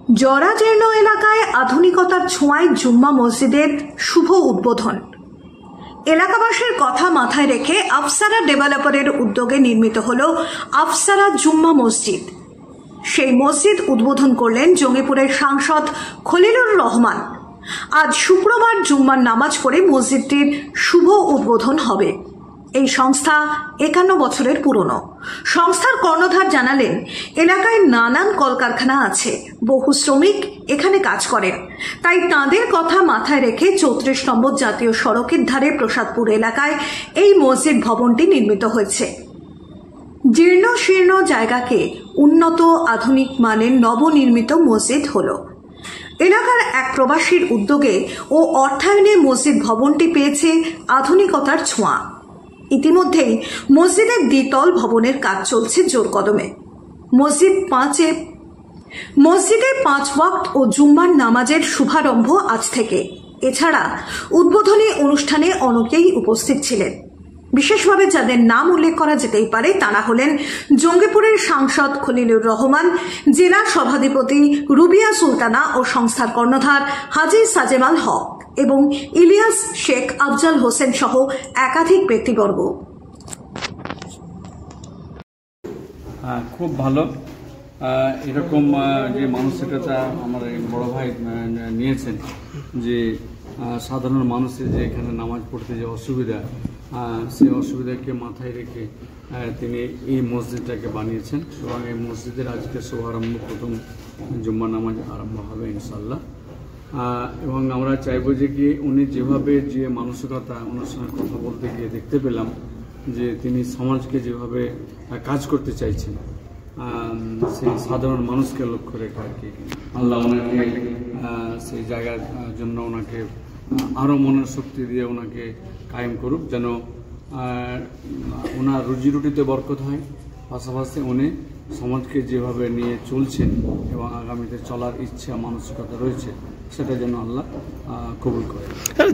জরাজীর্ণ এলাকায় আধুনিকতার ছোঁয়ায় জুম্মা মসজিদের শুভ উদ্বোধন। এলাকাবাসীর কথা মাথায় রেখে আফসারা ডেভেলপারের উদ্যোগে নির্মিত হল আফসারা জুম্মা মসজিদ। সেই মসজিদ উদ্বোধন করলেন জঙ্গিপুরের সাংসদ খলিলুর রহমান। আজ শুক্রবার জুম্মার নামাজ পড়ে মসজিদটির শুভ উদ্বোধন হবে। এই সংস্থা ৫১ বছরের পুরনো। সংস্থার কর্ণধার জানালেন, এলাকায় নানান কলকারখানা আছে, বহু শ্রমিক এখানে কাজ করেন, তাই তাঁদের কথা মাথায় রেখে ৩৪ নম্বর জাতীয় সড়কের ধারে প্রসাদপুর এলাকায় এই মসজিদ ভবনটি নির্মিত হয়েছে। জীর্ণ শীর্ণ জায়গাকে উন্নত আধুনিক মানের নবনির্মিত মসজিদ হল। এলাকার এক প্রবাসীর উদ্যোগে ও অর্থায়নে মসজিদ ভবনটি পেয়েছে আধুনিকতার ছোঁয়া। ইতিমধ্যেই মসজিদের দ্বিতল ভবনের কাজ চলছে জোর কদমে। মসজিদে ৫ ওয়াক্ত ও জুম্মার নামাজের শুভারম্ভ আজ থেকে। এছাড়া উদ্বোধনী অনুষ্ঠানে অনেকেই উপস্থিত ছিলেন। বিশেষভাবে যাদের নাম উল্লেখ করা যেতেই পারে তারা হলেন জঙ্গিপুরের সাংসদ খলিলুর রহমান, জেলা সভাধিপতি রুবিয়া সুলতানা ও সংস্থার কর্ণধার হাজী সাজেমাল হক এবং ইলিয়াস শেখ আফজাল হোসেন সহ একাধিক ব্যক্তিবর্গ। খুব ভালো। এরকম যে মানসিকতা আমার বড় ভাই নিয়েছেন, যে সাধারণ মানুষের যে এখানে নামাজ পড়তে যে অসুবিধা, সেই অসুবিধাকে মাথায় রেখে তিনি এই মসজিদটাকে বানিয়েছেন এবং এই মসজিদের আজকে শুভারম্ভ, প্রথম জুম্মা নামাজ আরম্ভ হবে ইনশাল্লাহ। এবং আমরা চাইব যে কি উনি যেভাবে যে মানসিকতা, ওনার সঙ্গে কথা বলতে গিয়ে দেখতে পেলাম যে তিনি সমাজকে যেভাবে কাজ করতে চাইছেন, সেই সাধারণ মানুষকে লক্ষ্য রেখে আর কি আল্লাহ ওনাকে সেই জায়গার জন্য ওনাকে আরও মনের শক্তি দিয়ে ওনাকে কায়েম করুক, যেন ওনার রুজি রুটিতে বরকত হয়, পাশাপাশি উনি সমাজকে যেভাবে নিয়ে চলছেন এবং আগামীতে চলার ইচ্ছা মানসিকতা রয়েছে সেটা যেন আল্লাহ কবুল করে।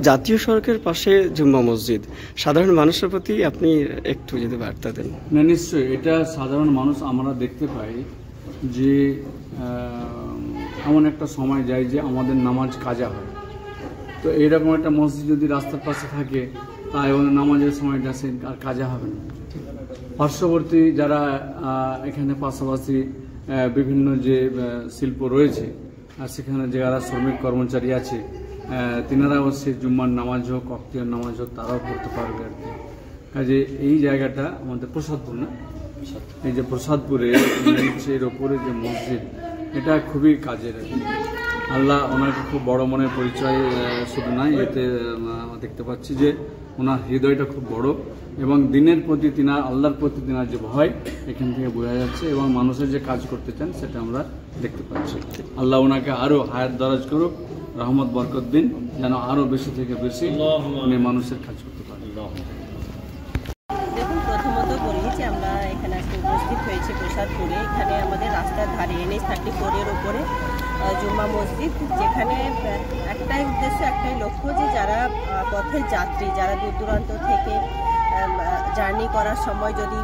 জাতীয় সড়কের পাশে জুম্মা মসজিদ, সাধারণ মানুষের প্রতি আপনি একটু যদি বার্তা দেন। না, নিশ্চয়ই এটা সাধারণ মানুষ আমরা দেখতে পাই যে এমন একটা সময় যায় যে আমাদের নামাজ কাজা হয়, তো এইরকম একটা মসজিদ যদি রাস্তার পাশে থাকে তাই নামাজের সময়টা সে আর কাজা হবে না। পার্শ্ববর্তী যারা এখানে পাশাপাশি বিভিন্ন যে শিল্প রয়েছে সেখানে যারা শ্রমিক কর্মচারী আছে তিনারাও সে জুম্মার নামাজ হোক, অক্তিয়ার নামাজ হোক, তারাও পড়তে পারবে আর কি। কাজে এই জায়গাটা আমাদের প্রসাদপুর, না এই যে প্রসাদপুরে এর ওপরে যে মসজিদ, এটা খুবই কাজের। আল্লাহ ওনাকে খুব বড় মনের পরিচয় শুধু নাই, এতে দেখতে পাচ্ছি যে ওনার হৃদয়টা খুব বড় এবং দিনের প্রতি তিনার, আল্লাহর প্রতি তিনার যে ভয় এখান থেকে বোঝা যাচ্ছে এবং মানুষের যে কাজ করতে চান সেটা আমরা দেখতে পাচ্ছি। আল্লাহ ওনাকে আরও হায়াত দরাজ করুক, রহমত বরকত দিন, যেন আরও বেশি থেকে বেশি উনি মানুষের কাজ করতে পারেন। দেখুন, প্রথমত বলি যে আমরা এখানে আজকে উপস্থিত হয়েছি প্রসাদপুরে। এখানে আমাদের রাস্তার ধারে NH 34 ওপরে জুম্মা মসজিদ, যেখানে একটাই উদ্দেশ্য, একটাই লক্ষ্য যে যারা পথের যাত্রী, যারা দূর দূরান্ত থেকে জার্নি করার সময় যদি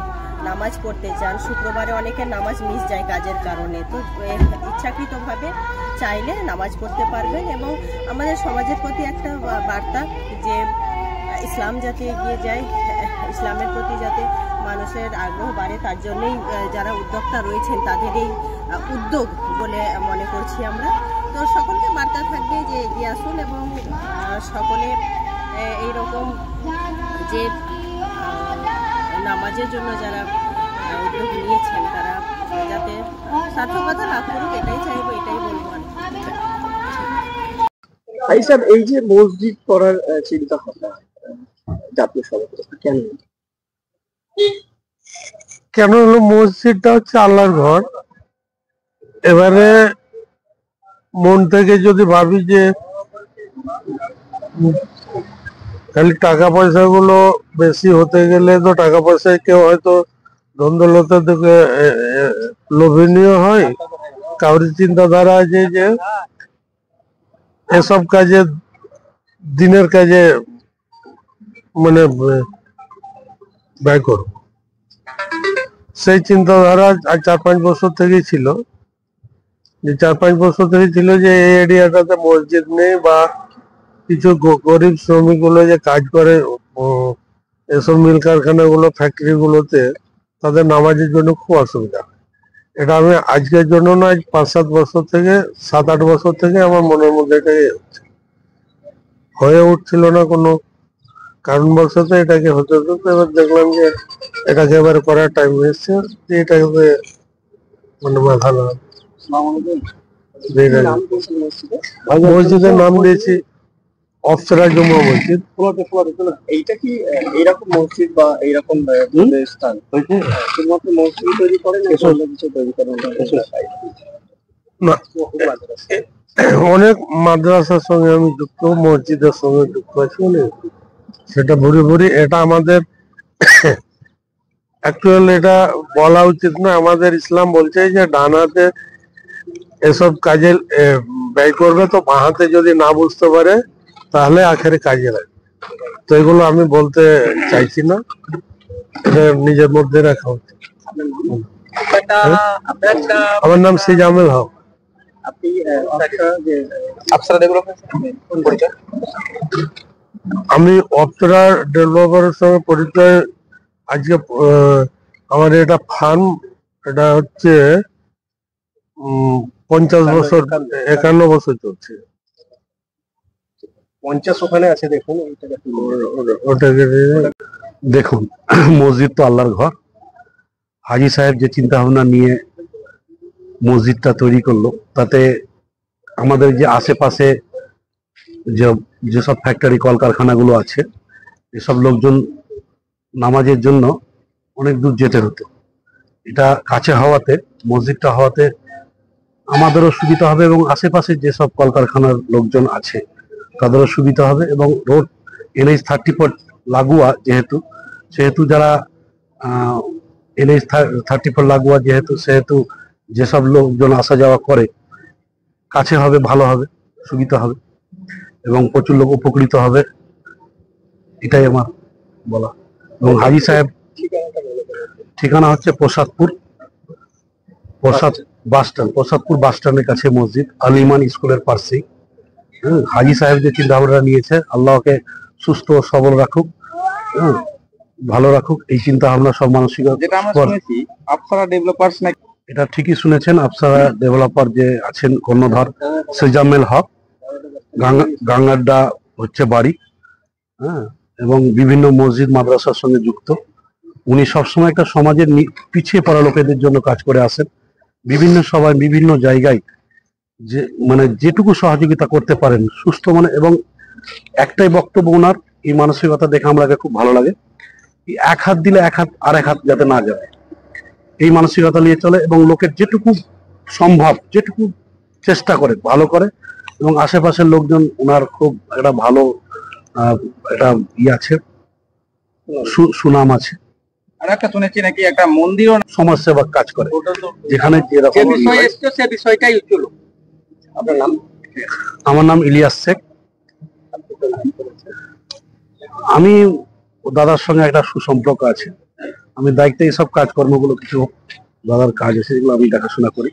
নামাজ পড়তে চান, শুক্রবারে অনেকের নামাজ মিস যায় কাজের কারণে, তো ইচ্ছাকৃতভাবে চাইলে নামাজ পড়তে পারবেন। এবং আমাদের সমাজের প্রতি একটা বার্তা যে ইসলাম যাতে এগিয়ে যায়, ইসলামের প্রতি যাতে মানুষের আগ্রহ বাড়ে, তার জন্যই যারা উদ্যোক্তা রয়েছেন তাদের এই উদ্যোগ বলে মনে করছি আমরা। তো সকলকে বার্তা থাকবে যে এগিয়ে আসুন এবং সকলে এইরকম যে নামাজের জন্য যারা উদ্যোগ নিয়েছেন তারা যাতে সার্থকতা লাভ করুক, এটাই চাইবো, এটাই বলবো। এই যে মসজিদ করার চিন্তা ভাবনা জাতীয় সড়ক কেন হলো? মসজিদটা হচ্ছে আল্লাহর ঘর। এবারে মন থেকে যদি ভাবি যে খালি টাকা পয়সা গুলো বেশি হতে গেলে তো টাকা পয়সায় কেউ হয়তো ধন্দলতার দিকে লোভনীয় হয়, কাউরি চিন্তাধারা আছে যে এসব কাজে, দিনের কাজে মানে ব্যয় করব, সেই চিন্তাধারা আজ 4-5 বছর থেকেই ছিল যে 4-5 বছর থেকে ছিল যে এই এরিয়াটাতে মসজিদ নেই, বা কিছু গরিব শ্রমিক গুলো যে কাজ করে এসব মিল কারখানা গুলো, ফ্যাক্টরি গুলোতে, তাদের নামাজের জন্য খুব অসুবিধা। এটা আমি আজকের জন্য না, আজ 5-7 বছর থেকে, 7-8 বছর থেকে আমার মনের মধ্যে এটাই হয়ে উঠছিল না কোনো কারণবশত এটাকে হতে হতো। তো এবার দেখলাম যে এটাকে এবার করার টাইম এসছে, যে এটাকে মানে মাথা না মসজিদের নাম দিয়েছি অপ্সরা জুম্মা মসজিদ। এইটা কি এইরকম মসজিদ বা এইরকম স্থান শুধুমাত্র মসজিদ তৈরি করেন না কিছু তৈরি করেন? না, অনেক মাদ্রাসার সঙ্গে আমি যুক্ত, মসজিদের সঙ্গে যুক্ত আছি। সেটা ভুরি ভুরি এটা আমাদের অ্যাকচুয়ালি এটা বলা উচিত না। আমাদের ইসলাম বলছে যে ডান হাতে এসব কাজে ব্যয় করবে, তো বাঁ হাতে যদি না বুঝতে পারে তাহলে আখেরে কাজে লাগে। তো এগুলো আমি বলতে চাইছি না, এটা নিজের মধ্যে রাখা উচিত। আমার নাম সিজামেল হক। আমি অপ্সরা ডেভেলপারের সঙ্গে পরিচয় আজকে আমার এটা ফার্ম, এটা হচ্ছে 50 বছর, 51 বছর চলছে। 50 ওখানে আছে, দেখুন ওটাকে দেখুন, মসজিদ তো আল্লাহর ঘর। হাজি সাহেব যে চিন্তা ভাবনা নিয়ে মসজিদটা তৈরি করলো, তাতে আমাদের যে আশেপাশে যেসব ফ্যাক্টরি কলকারখানাগুলো আছে, এসব লোকজন নামাজের জন্য অনেক দূর যেতে হতো। এটা কাছে হওয়াতে, মসজিদটা হওয়াতে আমাদেরও সুবিধা হবে এবং আশেপাশে যেসব কলকারখানার লোকজন আছে তাদেরও সুবিধা হবে। এবং রোড NH 34 লাগোয়া সেহেতু যারা NH 34 লাগোয়া সেহেতু যেসব লোকজন আসা যাওয়া করে, কাছে হবে, ভালো হবে, সুবিধা হবে এবং প্রচুর লোক উপকৃত হবে, এটাই আমার বলা। এবং হাজি সাহেব ঠিকানা হচ্ছে প্রসাদপুর বাস স্ট্যান্ডের কাছে মসজিদ, আলিমান স্কুলের পাশেই। হাজি সাহেব যে চিন্তা ভাবনা নিয়েছে, আল্লাহকে সুস্থ ও সবল রাখুক, ভালো রাখুক, এই চিন্তা ভাবনা সব মানসিকতা। এটা ঠিকই শুনেছেন, আফসারা ডেভেলপার যে আছেন কর্ণধার সিজামেল হক, গাঙ্গাড্ডা হচ্ছে বাড়ি, এবং বিভিন্ন মসজিদ মাদ্রাসার সঙ্গে যুক্ত। উনি সবসময় একটা সমাজের পিছিয়ে পড়া লোকেদের জন্য কাজ করে আসেন। বিভিন্ন সভায়, বিভিন্ন জায়গায় যে মানে যেটুকু সহযোগিতা করতে পারেন সুস্থ মনে, এবং একটাই বক্তব্য ওনার, এই মানসিকতা দেখে আমাকে খুব ভালো লাগে। এক হাত দিলে আর এক হাত যাতে না যাবে, এই মানসিকতা নিয়ে চলে এবং লোকের যেটুকু সম্ভব, যেটুকু চেষ্টা করে ভালো করে। এবং আশেপাশের লোকজন ওনার খুব একটা ভালো একটা আছে, সুনাম আছে। আর একটা শুনেছি নাকি একটা মন্দিরও সমাজ সেবক কাজ করে, যেখানে বিষয়টাই চল। আপনার নাম? আমার নাম ইলিয়াস শেখ। আমি দাদার সঙ্গে একটা সুসম্পর্ক আছে, আমি দায়িত্বে এইসব কাজকর্মগুলো, কিছু দাদার কাজ আছে যেগুলো আমি দেখাশোনা করি।